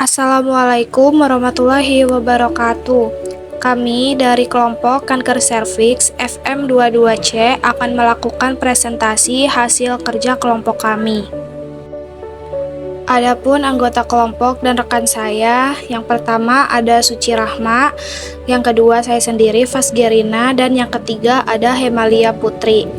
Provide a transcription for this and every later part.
Assalamualaikum warahmatullahi wabarakatuh. Kami dari kelompok kanker serviks FM22C akan melakukan presentasi hasil kerja kelompok kami. Adapun anggota kelompok dan rekan saya, yang pertama ada Suci Rahma, yang kedua saya sendiri Fasgerina, dan yang ketiga ada Hemalia Putri.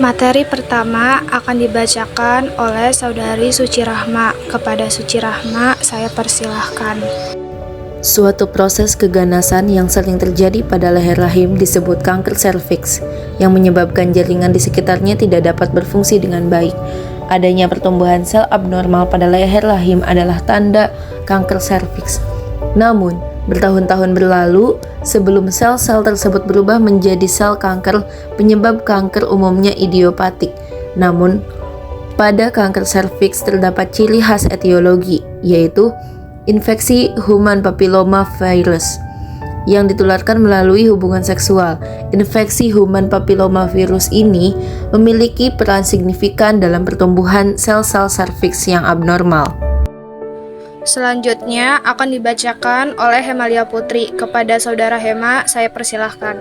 Materi pertama akan dibacakan oleh Saudari Suci Rahma. Kepada Suci Rahma, saya persilahkan. Suatu proses keganasan yang sering terjadi pada leher rahim disebut kanker serviks, yang menyebabkan jaringan di sekitarnya tidak dapat berfungsi dengan baik. Adanya pertumbuhan sel abnormal pada leher rahim adalah tanda kanker serviks. Namun, bertahun-tahun berlalu, sebelum sel-sel tersebut berubah menjadi sel kanker, penyebab kanker umumnya idiopatik. Namun, pada kanker serviks terdapat ciri khas etiologi, yaitu infeksi human papilloma virus yang ditularkan melalui hubungan seksual. Infeksi human papilloma virus ini memiliki peran signifikan dalam pertumbuhan sel-sel serviks yang abnormal. Selanjutnya akan dibacakan oleh Hemalia Putri. Kepada Saudara Hema, saya persilahkan.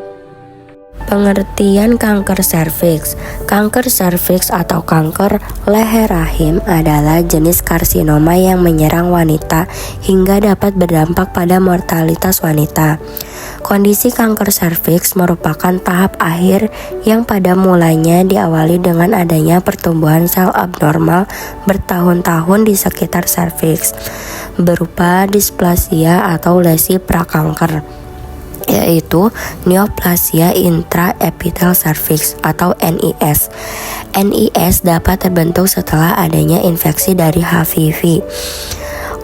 Pengertian kanker serviks. Kanker serviks atau kanker leher rahim adalah jenis karsinoma yang menyerang wanita hingga dapat berdampak pada mortalitas wanita. Kondisi kanker serviks merupakan tahap akhir yang pada mulanya diawali dengan adanya pertumbuhan sel abnormal bertahun-tahun di sekitar serviks, berupa displasia atau lesi prakanker, yaitu neoplasia intraepithel cervix atau NIS. NIS dapat terbentuk setelah adanya infeksi dari HPV,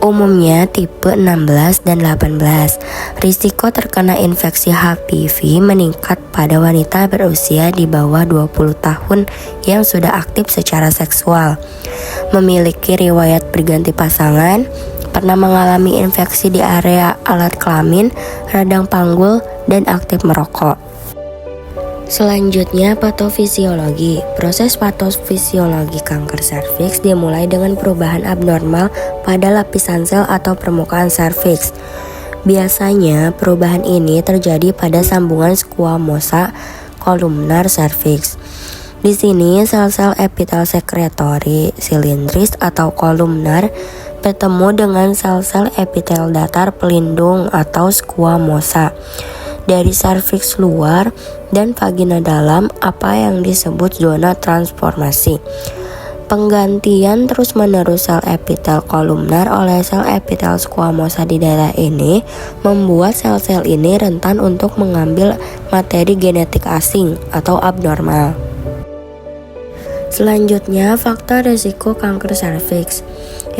umumnya tipe 16 dan 18. Risiko terkena infeksi HPV meningkat pada wanita berusia di bawah 20 tahun yang sudah aktif secara seksual, memiliki riwayat berganti pasangan, pernah mengalami infeksi di area alat kelamin, radang panggul, dan aktif merokok. Selanjutnya, patofisiologi. Proses patofisiologi kanker serviks dimulai dengan perubahan abnormal pada lapisan sel atau permukaan serviks. Biasanya, perubahan ini terjadi pada sambungan squamosa kolumnar serviks. Di sini, sel-sel epitel sekretori silindris atau kolumnar bertemu dengan sel-sel epitel datar pelindung atau squamosa dari serviks luar dan vagina dalam, apa yang disebut zona transformasi. Penggantian terus-menerus sel epitel kolumnar oleh sel epitel squamosa di daerah ini membuat sel-sel ini rentan untuk mengambil materi genetik asing atau abnormal. Selanjutnya, faktor risiko kanker serviks.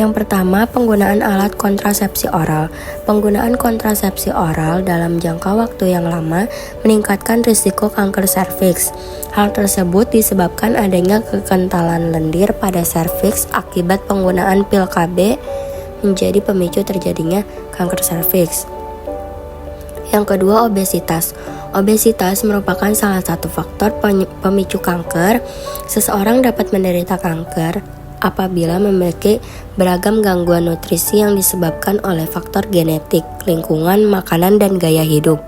Yang pertama, penggunaan alat kontrasepsi oral. Penggunaan kontrasepsi oral dalam jangka waktu yang lama meningkatkan risiko kanker serviks. Hal tersebut disebabkan adanya kekentalan lendir pada serviks akibat penggunaan pil KB menjadi pemicu terjadinya kanker serviks. Yang kedua, obesitas. Obesitas merupakan salah satu faktor pemicu kanker. Seseorang dapat menderita kanker apabila memiliki beragam gangguan nutrisi yang disebabkan oleh faktor genetik, lingkungan, makanan, dan gaya hidup.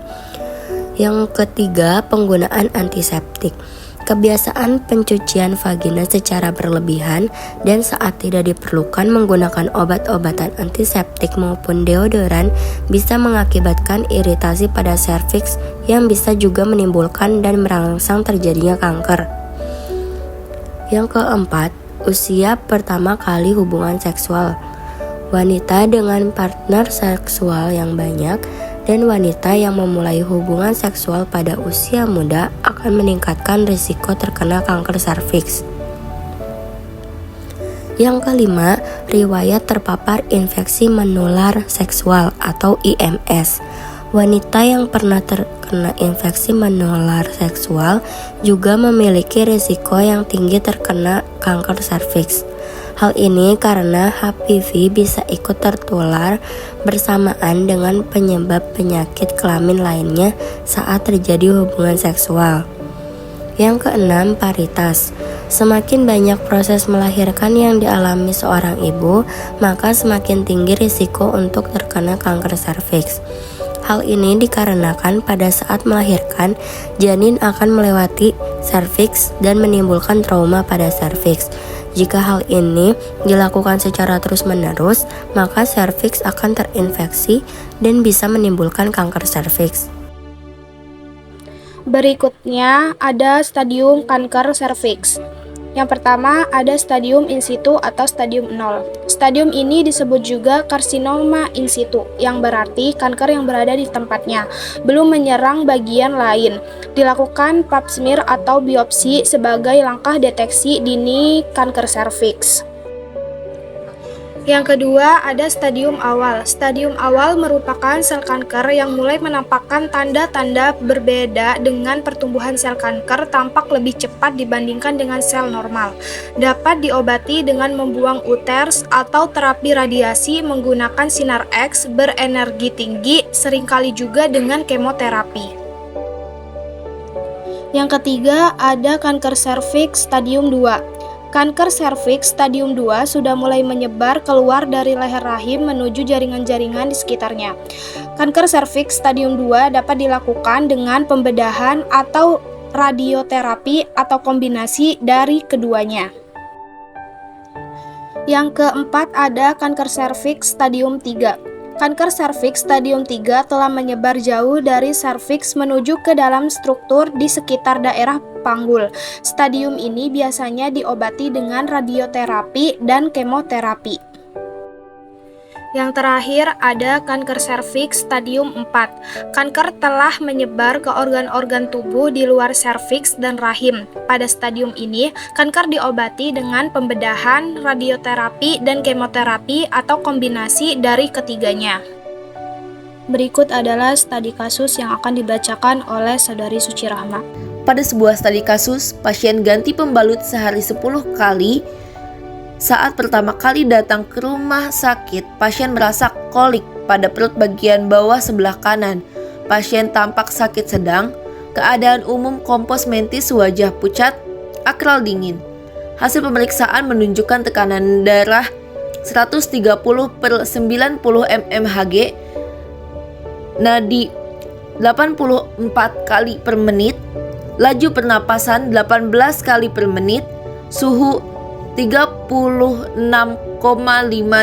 Yang ketiga, penggunaan antiseptik. Kebiasaan pencucian vagina secara berlebihan dan saat tidak diperlukan menggunakan obat-obatan antiseptik maupun deodoran bisa mengakibatkan iritasi pada serviks yang bisa juga menimbulkan dan merangsang terjadinya kanker. Yang keempat, usia pertama kali hubungan seksual. Wanita dengan partner seksual yang banyak dan wanita yang memulai hubungan seksual pada usia muda akan meningkatkan risiko terkena kanker serviks. Yang kelima, riwayat terpapar infeksi menular seksual atau IMS. Wanita yang pernah terkena infeksi menular seksual juga memiliki risiko yang tinggi terkena kanker serviks. Hal ini karena HPV bisa ikut tertular bersamaan dengan penyebab penyakit kelamin lainnya saat terjadi hubungan seksual. Yang keenam, paritas. Semakin banyak proses melahirkan yang dialami seorang ibu, maka semakin tinggi risiko untuk terkena kanker serviks. Hal ini dikarenakan pada saat melahirkan, janin akan melewati serviks dan menimbulkan trauma pada serviks. Jika hal ini dilakukan secara terus-menerus, maka serviks akan terinfeksi dan bisa menimbulkan kanker serviks. Berikutnya ada stadium kanker serviks. Yang pertama ada stadium in situ atau stadium 0. Stadium ini disebut juga karsinoma in situ, yang berarti kanker yang berada di tempatnya, belum menyerang bagian lain. Dilakukan pap smear atau biopsi sebagai langkah deteksi dini kanker serviks. Yang kedua ada stadium awal. Stadium awal merupakan sel kanker yang mulai menampakkan tanda-tanda berbeda dengan pertumbuhan sel kanker tampak lebih cepat dibandingkan dengan sel normal. Dapat diobati dengan membuang UTERS atau terapi radiasi menggunakan sinar X berenergi tinggi, seringkali juga dengan kemoterapi. Yang ketiga ada kanker serviks stadium 2. Kanker serviks stadium 2 sudah mulai menyebar keluar dari leher rahim menuju jaringan-jaringan di sekitarnya. Kanker serviks stadium 2 dapat dilakukan dengan pembedahan atau radioterapi atau kombinasi dari keduanya. Yang keempat ada kanker serviks stadium 3. Kanker serviks stadium 3 telah menyebar jauh dari serviks menuju ke dalam struktur di sekitar daerah panggul. Stadium ini biasanya diobati dengan radioterapi dan kemoterapi. Yang terakhir ada kanker serviks stadium 4. Kanker telah menyebar ke organ-organ tubuh di luar serviks dan rahim. Pada stadium ini, kanker diobati dengan pembedahan, radioterapi, dan kemoterapi atau kombinasi dari ketiganya. Berikut adalah studi kasus yang akan dibacakan oleh Saudari Suci Rahma. Pada sebuah studi kasus, pasien ganti pembalut sehari 10 kali. Saat pertama kali datang ke rumah sakit, pasien merasa kolik pada perut bagian bawah sebelah kanan. Pasien tampak sakit sedang, keadaan umum kompos mentis, wajah pucat, akral dingin. Hasil pemeriksaan menunjukkan tekanan darah 130/90 mmHg, nadi 84 kali per menit, laju pernapasan 18 kali per menit, suhu 36,5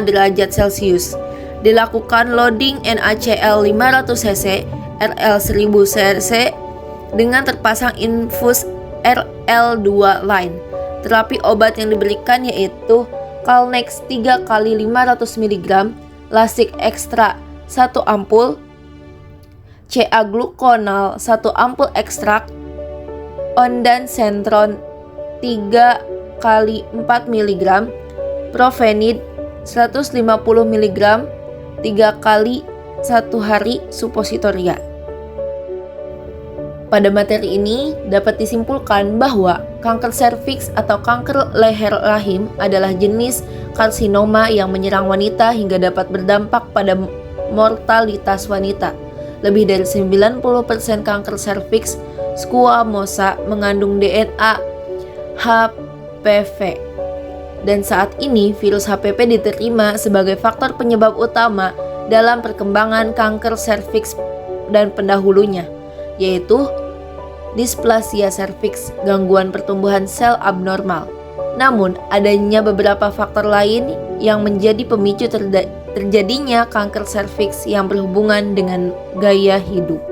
derajat Celcius. Dilakukan loading NaCl 500 cc, Rl 1000 cc dengan terpasang infus RL2 line. Terapi obat yang diberikan yaitu Calnex 3 kali 500 mg, Lasix ekstra 1 ampul, CA gluconal 1 ampul ekstrak, Ondansetron 3 kali 4 mg, Provenid 150 mg 3 kali 1 hari supositoria. Pada materi ini dapat disimpulkan bahwa kanker serviks atau kanker leher rahim adalah jenis karsinoma yang menyerang wanita hingga dapat berdampak pada mortalitas wanita. Lebih dari 90% kanker serviks squamosa mengandung DNA HPV. Dan saat ini virus HPV diterima sebagai faktor penyebab utama dalam perkembangan kanker serviks dan pendahulunya, yaitu displasia serviks, gangguan pertumbuhan sel abnormal. Namun, adanya beberapa faktor lain yang menjadi pemicu terjadinya kanker serviks yang berhubungan dengan gaya hidup.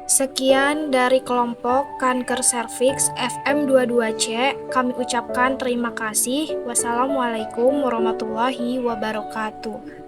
Sekian dari kelompok kanker serviks FM22C. Kami ucapkan terima kasih. Wassalamualaikum warahmatullahi wabarakatuh.